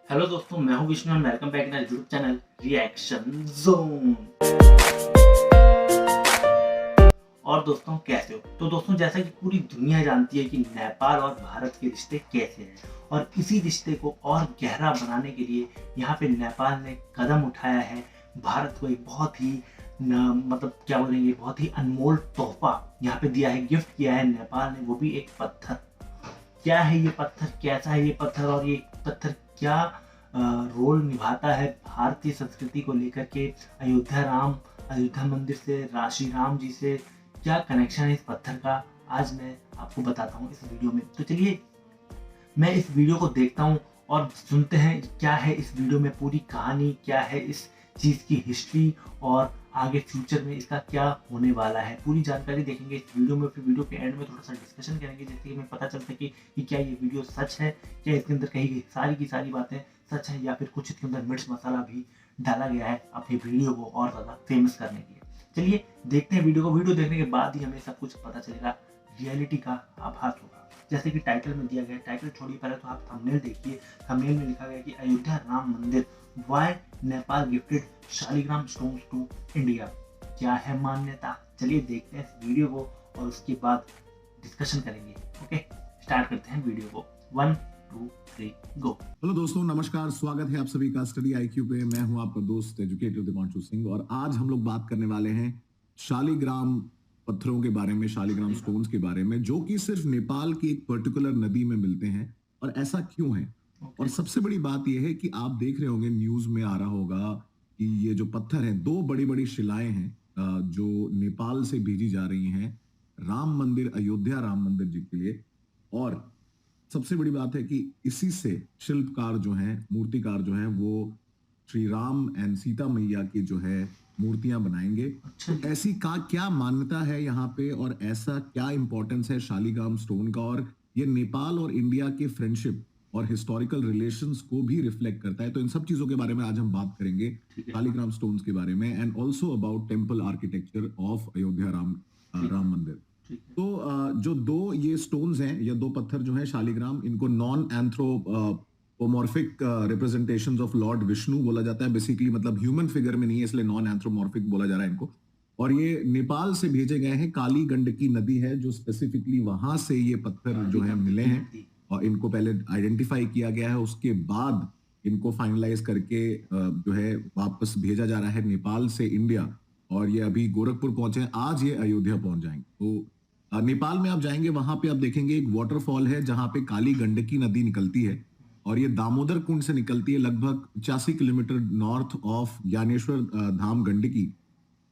Hello दोस्तों, मैं हूं विष्णु और welcome back in YouTube channel reaction zone. और दोस्तों कैसे हो? तो दोस्तों जैसा कि पूरी दुनिया जानती है कि नेपाल और भारत के रिश्ते कैसे हैं, और इसी रिश्ते को और गहरा बनाने के लिए यहाँ पे नेपाल ने कदम उठाया है। भारत को एक बहुत ही मतलब क्या बोलेंगे, बहुत ही अनमोल तोहफा यहाँ पे दिया है, गिफ्ट किया है नेपाल ने, वो भी एक पत्थर। क्या है ये पत्थर, कैसा है ये पत्थर, और ये पत्थर क्या रोल निभाता है भारतीय संस्कृति को लेकर के, अयोध्या मंदिर से, श्री राम जी से क्या कनेक्शन है इस पत्थर का, आज मैं आपको बताता हूँ इस वीडियो में। तो चलिए मैं इस वीडियो को देखता हूँ और सुनते हैं क्या है इस वीडियो में पूरी कहानी, क्या है इस चीज़ की हिस्ट्री, और आगे फ्यूचर में इसका क्या होने वाला है। पूरी जानकारी देखेंगे इस वीडियो में। फिर वीडियो के एंड में थोड़ा सा डिस्कशन करेंगे, जिससे कि हमें पता चल सके कि क्या ये वीडियो सच है, क्या इसके अंदर कही गई सारी की सारी बातें सच है, या फिर कुछ इसके अंदर मिर्च मसाला भी डाला गया है अपनी वीडियो को और ज़्यादा फेमस करने के लिए। चलिए देखते हैं वीडियो को। वीडियो देखने के बाद ही हमें सब कुछ पता चलेगा, रियलिटी का आभास होगा। जैसे कि टाइटल में दिया गया है, टाइटल छोड़िए, पहले तो आप थंबनेल देखिए। थंबनेल में लिखा गया कि अयोध्या राम मंदिर, why Nepal gifted Shaligram stones to India. क्या है मान्यता? चलिए देखते हैं इस वीडियो को और उसके बाद डिस्कशन करेंगे। ओके, स्टार्ट करते हैं वीडियो को। 1 2 3 गो। हेलो दोस्तों, नमस्कार। स्वागत है आप सभी का स्टडी आईक्यू पे। मैं हूं आपका दोस्त एजुकेटर दिपांशु सिंह, और आज हम लोग बात करने वाले हैं शालिग्राम पत्थरों के बारे में, शालिग्राम स्टोन्स के बारे में, जो कि सिर्फ नेपाल की एक पर्टिकुलर नदी में मिलते हैं। और ऐसा क्यों है? और सबसे बड़ी बात यह है कि आप देख रहे होंगे, न्यूज में आ रहा होगा कि ये जो पत्थर हैं, दो बड़ी बड़ी शिलाएं हैं जो नेपाल से भेजी जा रही हैं राम मंदिर, अयोध्या राम मंदिर जी के लिए। और सबसे बड़ी बात है कि इसी से शिल्पकार जो हैं, मूर्तिकार जो हैं, वो श्री राम एंड सीता मैया की जो है मूर्तियां बनाएंगे। तो ऐसी का क्या मान्यता है यहाँ पे, और ऐसा क्या इंपॉर्टेंस है शालिग्राम स्टोन का, और ये नेपाल और इंडिया के फ्रेंडशिप और हिस्टोरिकल रिलेशंस को भी रिफ्लेक्ट करता है। तो इन सब चीजों के बारे में आज हम बात करेंगे, शालिग्राम स्टोन्स के बारे में, and also about temple architecture of Ayodhya Ram मंदिर। तो जो दो ये स्टोन्स हैं, या दो पत्थर जो हैं शालिग्राम, इनको non anthropomorphic representations of Lord Vishnu बोला जाता है। बेसिकली मतलब ह्यूमन फिगर में नहीं है, इसलिए नॉन एंथ्रोमॉर्फिक बोला जा रहा है इनको। और ये नेपाल से भेजे गए हैं, काली गंडकी नदी है जो स्पेसिफिकली वहां से ये पत्थर जो है मिले हैं, और इनको पहले आइडेंटिफाई किया गया है, उसके बाद इनको फाइनलाइज करके जो है वापस भेजा जा रहा है नेपाल से इंडिया। और ये अभी गोरखपुर पहुंचे हैं, आज ये अयोध्या पहुंच जाएंगे। तो नेपाल में आप जाएंगे, वहां पे आप देखेंगे एक वाटरफॉल है जहां पे काली गंडकी नदी निकलती है, और ये दामोदर कुंड से निकलती है, लगभग 85 किलोमीटर नॉर्थ ऑफ ज्ञानेश्वर धाम गंडकी।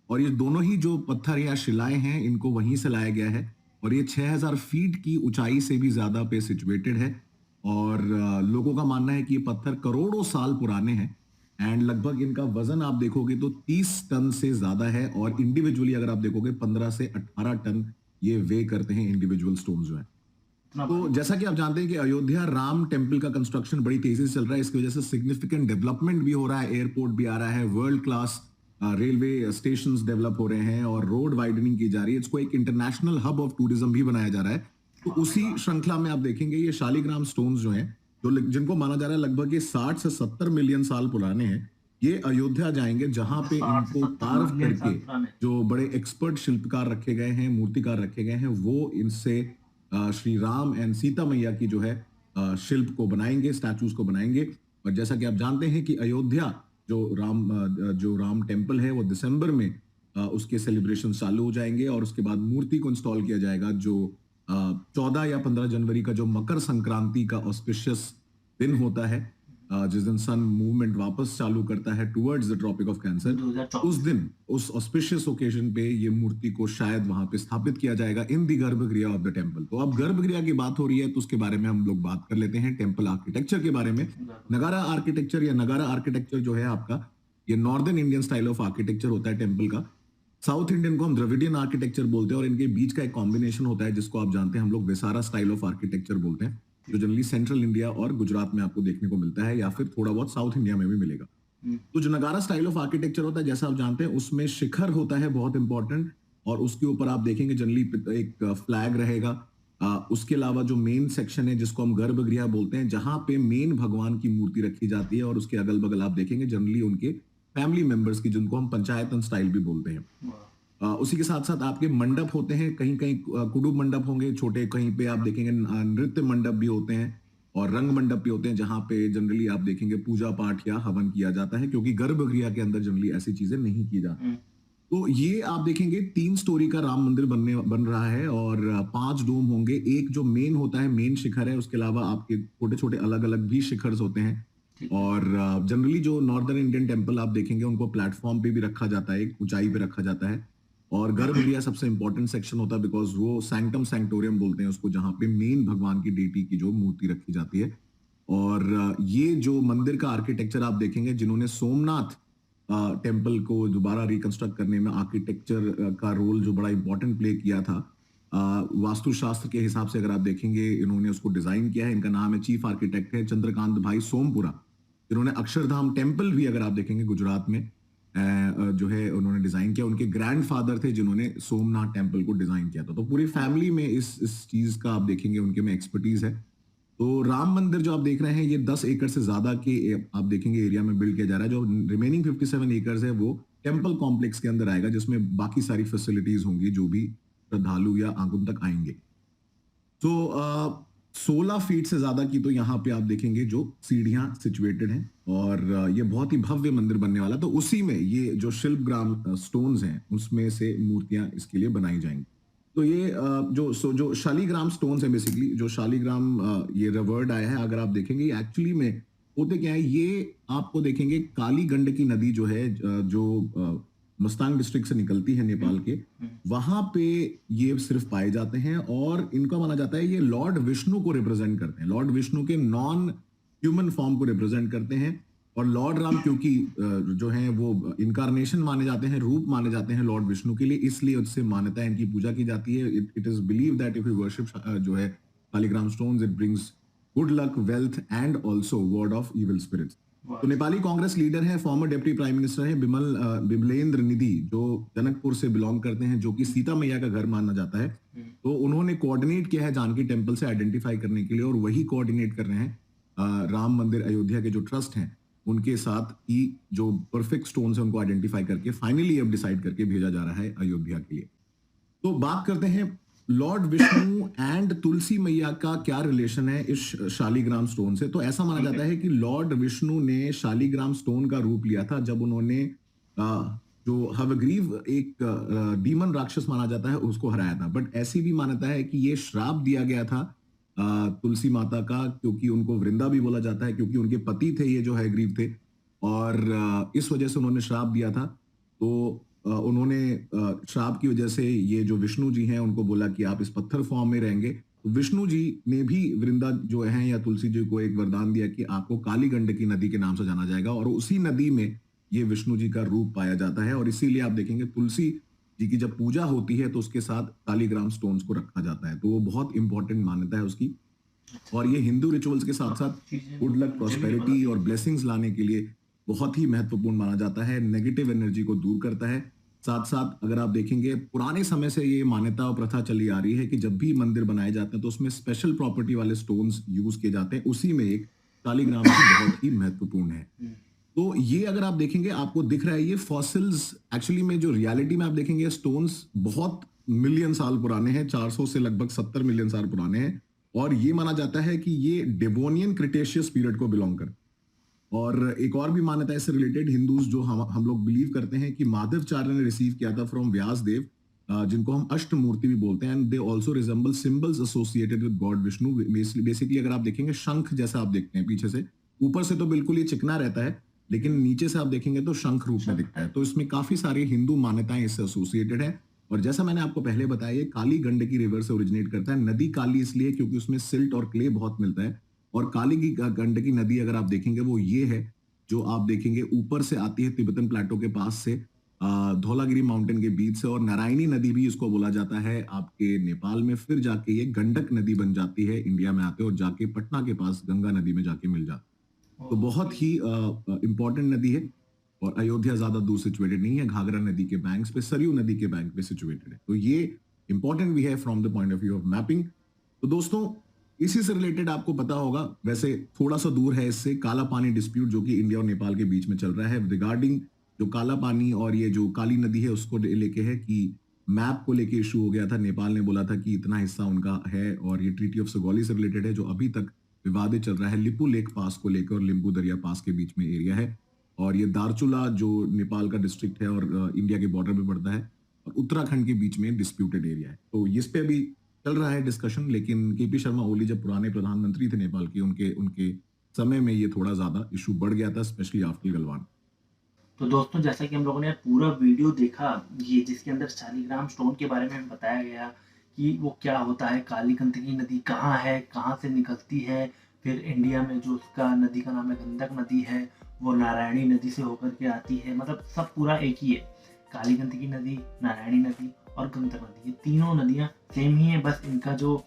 और ये दोनों ही जो पत्थर या शिलाएं हैं, इनको वहीं से लाया गया है, और ये 6000 फीट की ऊंचाई से भी ज्यादा पे सिचुएटेड है। और लोगों का मानना है कि ये पत्थर करोड़ों साल पुराने हैं, एंड लगभग इनका वजन आप देखोगे तो 30 टन से ज्यादा है, और इंडिविजुअली अगर आप देखोगे 15 से 18 टन ये वे करते हैं इंडिविजुअल स्टोन जो है। तो जैसा कि आप जानते हैं कि अयोध्या राम टेम्पल का कंस्ट्रक्शन बड़ी तेजी से चल रहा है, इसकी वजह से सिग्निफिकेंट डेवलपमेंट भी हो रहा है, एयरपोर्ट भी आ रहा है, world class railway stations develop हो रहे हैं, और रोड वाइडनिंग की जा रही है। इसको एक इंटरनेशनल हब ऑफ टूरिज्म भी बनाया जा रहा है। तो उसी श्रृंखला में आप देखेंगे ये शालिग्राम स्टोन्स जो हैं, जो जिनको माना जा रहा है लगभग ये 60 से 70 मिलियन साल पुराने हैं, ये अयोध्या जाएंगे, जहां पे इनको कार्व करके जो बड़े एक्सपर्ट शिल्पकार रखे गए हैं, मूर्तिकार रखे गए हैं, वो इनसे श्री राम एंड सीता मैया की जो है शिल्प को बनाएंगे, स्टैचूज को बनाएंगे। और जैसा कि आप जानते हैं कि अयोध्या जो राम टेम्पल है, वो दिसंबर में उसके सेलिब्रेशन चालू हो जाएंगे, और उसके बाद मूर्ति को इंस्टॉल किया जाएगा, जो 14 या 15 जनवरी का जो मकर संक्रांति का ऑस्पिशियस दिन होता है, जिस दिन सन मूवमेंट वापस चालू करता है towards the tropic of cancer, उस दिन, उस ऑस्पिशियस ओकेजन पे ये मूर्ति को शायद वहां पे स्थापित किया जाएगा इन द गर्भगृह ऑफ द टेम्पल। तो अब गर्भगृह की बात हो रही है, तो उसके बारे में हम लोग बात कर लेते हैं, टेम्पल आर्किटेक्चर के बारे में। नगारा आर्किटेक्चर या नगारा आर्किटेक्चर जो है आपका, ये northern Indian style of architecture होता है टेम्पल का। साउथ इंडियन को हम द्रविडियन आर्किटेक्चर बोलते हैं, और इनके बीच का एक कॉम्बिनेशन होता है जिसको आप जानते हैं हम लोग विसारा स्टाइल ऑफ आर्किटेक्चर बोलते हैं, जो जनरली सेंट्रल इंडिया और गुजरात में आपको देखने को मिलता है, या फिर थोड़ा बहुत साउथ इंडिया में भी मिलेगा। तो जो नगारा स्टाइल ऑफ आर्किटेक्चर होता है, जैसा आप जानते हैं, उसमें शिखर होता है बहुत इंपॉर्टेंट, और उसके ऊपर आप देखेंगे जनरली एक फ्लैग रहेगा, उसके अलावा जो मेन सेक्शन है जिसको हम गर्भगृह बोलते हैं, जहां पे मेन भगवान की मूर्ति रखी जाती है और उसके अगल बगल आप देखेंगे जनरली उनके फैमिली मेंबर्स की, जिनको हम पंचायतन स्टाइल भी बोलते हैं। वाह। उसी के साथ साथ आपके मंडप होते हैं, कहीं कहीं कुडुम मंडप होंगे छोटे, कहीं पे आप देखेंगे नृत्य मंडप भी होते हैं और रंग मंडप भी होते हैं, जहां पे जनरली आप देखेंगे पूजा पाठ या हवन किया जाता है, क्योंकि गर्भगृह के अंदर जनरली ऐसी चीजें नहीं की जाती। हम्म। तो ये आप देखेंगे 3 स्टोरी का राम मंदिर बन रहा है और 5 डोम होंगे। एक जो मेन होता है, मेन शिखर है, उसके अलावा आपके छोटे छोटे अलग अलग भी शिखर होते हैं। ठीक है। और जनरली जो नॉर्दर्न इंडियन टेम्पल आप देखेंगे उनको प्लेटफॉर्म पे भी रखा जाता है, एक ऊंचाई पे रखा जाता है। और गर्भगृह सबसे इंपॉर्टेंट सेक्शन होता है, बिकॉज वो सैंक्टम सैंक्टोरियम बोलते हैं उसको, जहां पे मेन भगवान की डेटी की जो मूर्ति रखी जाती है। और ये जो मंदिर का आर्किटेक्चर आप देखेंगे, जिन्होंने सोमनाथ टेम्पल को दोबारा रिकंस्ट्रक्ट करने में आर्किटेक्चर का रोल जो बड़ा इंपॉर्टेंट प्ले किया था, वास्तुशास्त्र के हिसाब से अगर आप देखेंगे, इन्होंने उसको डिजाइन किया है। इनका नाम है, चीफ आर्किटेक्ट है चंद्रकांत भाई सोमपुरा, जिन्होंने अक्षरधाम टेम्पल भी अगर आप देखेंगे गुजरात में जो है उन्होंने डिजाइन किया। उनके ग्रैंडफादर थे जिन्होंने सोमनाथ टेम्पल को डिजाइन किया था। तो पूरी फैमिली में इस चीज का आप देखेंगे उनके में एक्सपर्टीज है। तो राम मंदिर जो आप देख रहे हैं, ये 10 एकड़ से ज्यादा के आप देखेंगे एरिया में बिल्ड किया जा रहा है। जो रिमेनिंग 57 एकर्स है वो टेम्पल कॉम्प्लेक्स के अंदर आएगा, जिसमें बाकी सारी फैसिलिटीज होंगी जो भी श्रद्धालु या आगंतुक आएंगे। तो 16 फीट से ज्यादा की तो यहाँ पे आप देखेंगे जो सीढ़ियां सिचुएटेड हैं और ये बहुत ही भव्य मंदिर बनने वाला। तो उसी में ये जो शिल्पग्राम स्टोन्स हैं, उसमें से मूर्तियां इसके लिए बनाई जाएंगी। तो ये जो शालीग्राम स्टोन्स है, बेसिकली जो शालीग्राम ये वर्ड आया है, अगर आप देखेंगे एक्चुअली में होते क्या है, ये आपको देखेंगे काली गंडकी नदी जो है, जो मस्तांग डिस्ट्रिक्ट से निकलती है नेपाल के, वहां पे ये सिर्फ पाए जाते हैं। और इनका माना जाता है ये लॉर्ड विष्णु को रिप्रेजेंट करते हैं, लॉर्ड विष्णु के नॉन ह्यूमन फॉर्म को रिप्रेजेंट करते हैं। और लॉर्ड राम क्योंकि जो है वो इनकारनेशन माने जाते हैं, रूप माने जाते हैं लॉर्ड विष्णु के लिए, इसलिए उससे मान्यता है, इनकी पूजा की जाती है। It is believe that if you worship जो है Shaligram stones, it brings good luck, wealth and also ward of evil spirits. तो नेपाली कांग्रेस लीडर है, फॉर्मर डिप्टी प्राइम मिनिस्टर है बिमलेंद्र निधि, जो जनकपुर से बिलोंग करते हैं, जो कि सीता मैया का घर माना जाता है। तो उन्होंने कोऑर्डिनेट किया है जानकी टेम्पल से आइडेंटिफाई करने के लिए, और वही कोऑर्डिनेट कर रहे हैं राम मंदिर अयोध्या के जो ट्रस्ट हैं उनके साथ, कि जो परफेक्ट स्टोन्स है उनको आइडेंटिफाई करके फाइनली अब डिसाइड करके भेजा जा रहा है अयोध्या के लिए। तो बात करते हैं लॉर्ड विष्णु एंड तुलसी मैया का क्या रिलेशन है इस शालीग्राम स्टोन से। तो ऐसा माना जाता है कि लॉर्ड विष्णु ने शालीग्राम स्टोन का रूप लिया था जब उन्होंने जो हवग्रीव एक डीमन राक्षस माना जाता है उसको हराया था। बट ऐसी भी मान्यता है कि ये श्राप दिया गया था तुलसी माता का, क्योंकि उनको वृंदा भी बोला जाता है, क्योंकि उनके पति थे ये जो हयग्रीव थे, और इस वजह से उन्होंने श्राप दिया था। तो उन्होंने श्राप की वजह से ये जो विष्णु जी हैं उनको बोला कि आप इस पत्थर फॉर्म में रहेंगे। तो विष्णु जी ने भी वृंदा जो है या तुलसी जी को एक वरदान दिया कि आपको काली गंडकी नदी के नाम से जाना जाएगा, और उसी नदी में ये विष्णु जी का रूप पाया जाता है। और इसीलिए आप देखेंगे तुलसी जी की जब पूजा होती है तो उसके साथ कालीग्राम स्टोन्स को रखा जाता है। तो वो बहुत इंपॉर्टेंट मान्यता है उसकी। और ये हिंदू रिचुअल्स के साथ साथ गुड लक, प्रॉस्पेरिटी और ब्लेसिंग्स लाने के लिए बहुत ही महत्वपूर्ण माना जाता है, नेगेटिव एनर्जी को दूर करता है। साथ साथ अगर आप देखेंगे पुराने समय से ये मान्यता और प्रथा चली आ रही है कि जब भी मंदिर बनाए जाते हैं तो उसमें स्पेशल प्रॉपर्टी वाले स्टोन्स यूज किए जाते हैं, उसी में एक शालीग्राम की बहुत ही महत्वपूर्ण है। तो ये अगर आप देखेंगे आपको दिख रहा है ये फॉसिल्स, एक्चुअली में जो रियलिटी में आप देखेंगे स्टोन्स बहुत मिलियन साल पुराने हैं, 400 से लगभग 70 मिलियन साल पुराने हैं। और ये माना जाता है कि ये डेवोनियन क्रिटेशियस पीरियड को बिलोंग करते हैं। और एक और भी मान्यता है इससे रिलेटेड, हिंदूज जो हम लोग बिलीव करते हैं कि माधवाचार्य ने रिसीव किया था फ्रॉम व्यास देव, जिनको हम अष्टमूर्ति भी बोलते हैं, and they also resemble symbols associated with God Vishnu. Basically अगर आप देखेंगे शंख जैसा आप देखते हैं पीछे से, ऊपर से तो बिल्कुल ये चिकना रहता है, लेकिन नीचे से आप देखेंगे तो शंख रूप में दिखता है। तो इसमें काफी सारी हिंदू मान्यताएं इससे एसोसिएटेड है। और जैसा मैंने आपको पहले बताया, ये काली गंडकी रिवर से ओरिजिनेट करता है। नदी काली इसलिए क्योंकि उसमें सिल्ट और क्ले बहुत मिलता है। और काली की गंडकी नदी अगर आप देखेंगे वो ये है, जो आप देखेंगे ऊपर से आती है तिब्बतन प्लेटो के पास से, धौलागिरी माउंटेन के बीच से, और नारायणी नदी भी इसको बोला जाता है आपके नेपाल में। फिर जाके ये गंडक नदी बन जाती है इंडिया में आते, और जाके पटना के पास गंगा नदी में जाके मिल जाती है। तो बहुत ही इंपॉर्टेंट नदी है। और अयोध्या ज्यादा दूर सिचुएटेड नहीं है, घाघरा नदी के बैंक्स पे, सरयू नदी के बैंक पे सिचुएटेड है। तो ये इंपॉर्टेंट भी है from the point of view of mapping. तो दोस्तों, इसी से रिलेटेड आपको पता होगा, वैसे थोड़ा सा दूर है इससे, काला पानी डिस्प्यूट जो कि इंडिया और नेपाल के बीच में चल रहा है रिगार्डिंग जो काला पानी और ये जो काली नदी है उसको लेके है कि मैप को लेके इशू हो गया था। नेपाल ने बोला था कि इतना हिस्सा उनका है और ये ट्रीटी ऑफ सगौली से रिलेटेड है जो अभी तक विवादित चल रहा है। लिपू लेक पास को लेकर और लिम्बू दरिया पास के बीच में एरिया है और ये दारचुला जो नेपाल का डिस्ट्रिक्ट है और इंडिया के बॉर्डर पे पड़ता है और उत्तराखंड के बीच में डिस्प्यूटेड एरिया है। तो इस पे अभी चल रहा है डिस्कशन, लेकिन केपी शर्मा ओली जब पुराने प्रधानमंत्री थे नेपाल के, उनके उनके समय में ये थोड़ा ज्यादा इशू बढ़ गया था, स्पेशली आफ्टर गलवान। तो दोस्तों जैसा कि हम लोगों ने पूरा वीडियो देखा, ये जिसके अंदर शालिग्राम स्टोन के बारे में बताया गया कि वो क्या होता है, काली गंडकी नदी कहाँ है, कहाँ से निकलती है, फिर इंडिया में जो उसका नदी का नाम है गंडक नदी है, वो नारायणी नदी से होकर के आती है। मतलब सब पूरा एक ही है, काली गंडकी नदी, नारायणी नदी और गंडक नदी, ये तीनों नदियाँ सेम ही है, बस इनका जो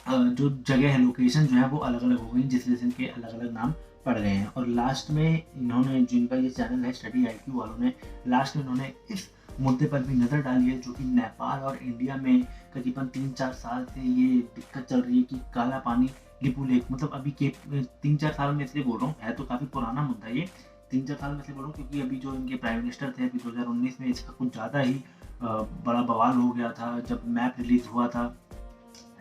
जगह है, लोकेशन जो है वो अलग अलग हो गई, जिस वजह से इनके अलग अलग नाम पड़ गए हैं। और लास्ट में इन्होंने, जिनका ये चैनल है स्टडी आईक्यू वालों ने, लास्ट में इन्होंने इस मुद्दे पर भी नज़र डाली है जो कि नेपाल और इंडिया में करीबन 3-4 साल से ये दिक्कत चल रही है कि काला पानी लिपू लेक, मतलब अभी के 3-4 साल में इसलिए बोल रहा हूँ, है तो काफ़ी पुराना मुद्दा ये, 3-4 साल में इसलिए बोल रहा हूँ क्योंकि अभी जो इनके प्राइम मिनिस्टर थे अभी 2019 में इसका कुछ ज़्यादा ही बड़ा बवाल हो गया था जब मैप रिलीज़ हुआ था,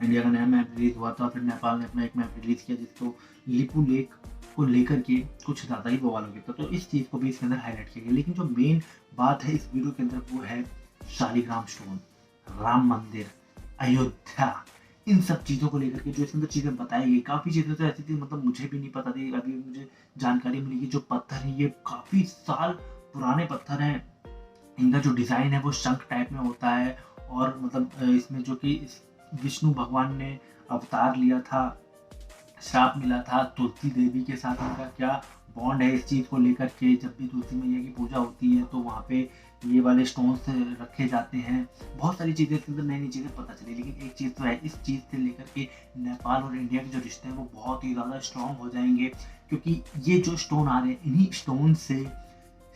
इंडिया का नया मैप रिलीज हुआ था, फिर नेपाल ने अपना एक मैप रिलीज किया जिसको लिपू लेक को लेकर के कुछ ज़्यादा ही बवाल हो गया था। तो इस चीज़ को भी इसके अंदर हाईलाइट किया गया, लेकिन जो मेन बात है इस वीडियो के अंदर वो है शालिग्राम स्टोन, राम मंदिर, अयोध्या, इन सब चीज़ों को लेकर के जो इसके अंदर चीज़ें बताई गई। काफ़ी चीज़ें तो ऐसी थी, मतलब मुझे भी नहीं पता थी, अभी मुझे जानकारी मिली कि जो पत्थर है ये काफ़ी साल पुराने पत्थर हैं, इनका जो डिज़ाइन है वो शंख टाइप में होता है, और मतलब इसमें जो कि विष्णु भगवान ने अवतार लिया था, श्राप मिला था, तुलसी देवी के साथ उनका क्या बॉन्ड है इस चीज़ को लेकर के, जब भी तुलसी मैया की पूजा होती है तो वहाँ पे ये वाले स्टोन्स रखे जाते हैं। बहुत सारी चीज़ें इसके अंदर नई नई चीज़ें पता चली, लेकिन एक चीज़ तो है, इस चीज़ से लेकर के नेपाल और इंडिया के जो रिश्ते हैं वो बहुत ही ज़्यादा स्ट्रॉन्ग हो जाएंगे, क्योंकि ये जो स्टोन आ रहे हैं इन्हीं स्टोन से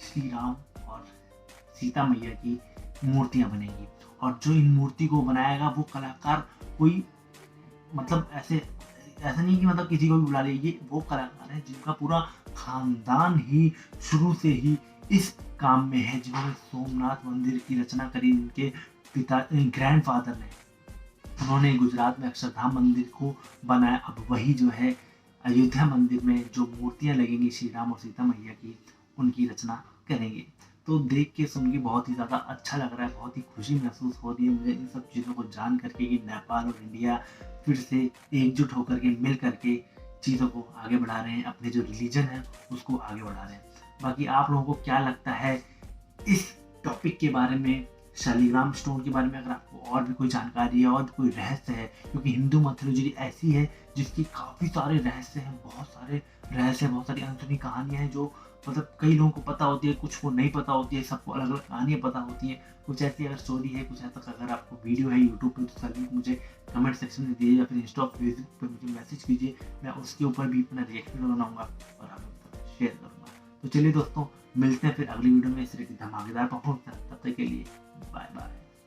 श्री राम और सीता मैया की मूर्तियाँ बनेंगी, और जो इन मूर्ति को बनाएगा वो कलाकार कोई, मतलब ऐसा नहीं कि मतलब किसी को भी बुला ले, ये वो कलाकार है जिनका पूरा खानदान ही शुरू से ही इस काम में है, जिन्होंने सोमनाथ मंदिर की रचना करी, इनके पिता ग्रैंडफादर ने, उन्होंने गुजरात में अक्षरधाम मंदिर को बनाया। अब वही जो है अयोध्या मंदिर में जो मूर्तियाँ लगेंगी श्री राम और सीता मैया की, उनकी रचना करेंगे। तो देख के सुन के बहुत ही ज़्यादा अच्छा लग रहा है, बहुत ही खुशी महसूस हो रही है मुझे इन सब चीज़ों को जान करके कि नेपाल और इंडिया फिर से एकजुट होकर के, मिल करके चीज़ों को आगे बढ़ा रहे हैं, अपने जो रिलीजन है उसको आगे बढ़ा रहे हैं। बाकी आप लोगों को क्या लगता है इस टॉपिक के बारे में, शालिग्राम स्टोन के बारे में? अगर आपको और भी कोई जानकारी है और भी कोई रहस्य है, क्योंकि हिंदू मैथोलॉजी ऐसी है जिसकी काफ़ी सारे रहस्य हैं, बहुत सारे रहस्य, बहुत सारी अनसुनी कहानियाँ हैं जो मतलब कई लोगों को पता होती है, कुछ को नहीं पता होती है, सबको अलग अलग कहानियाँ पता होती हैं। कुछ ऐसी अगर स्टोरी है, कुछ ऐसा अगर आपको वीडियो है यूट्यूब पे, तो उसका लिंक मुझे कमेंट सेक्शन में दीजिए या फिर इंस्टा और फेसबुक पे मुझे मैसेज कीजिए, मैं उसके ऊपर भी अपना रिएक्शन बनाऊंगा और आप लोगों के साथ शेयर करूँगा। तो चलिए दोस्तों, मिलते हैं फिर अगली वीडियो में इस तरह की धमाकेदार परफॉर्मेंस। तब तक के लिए बाय बाय।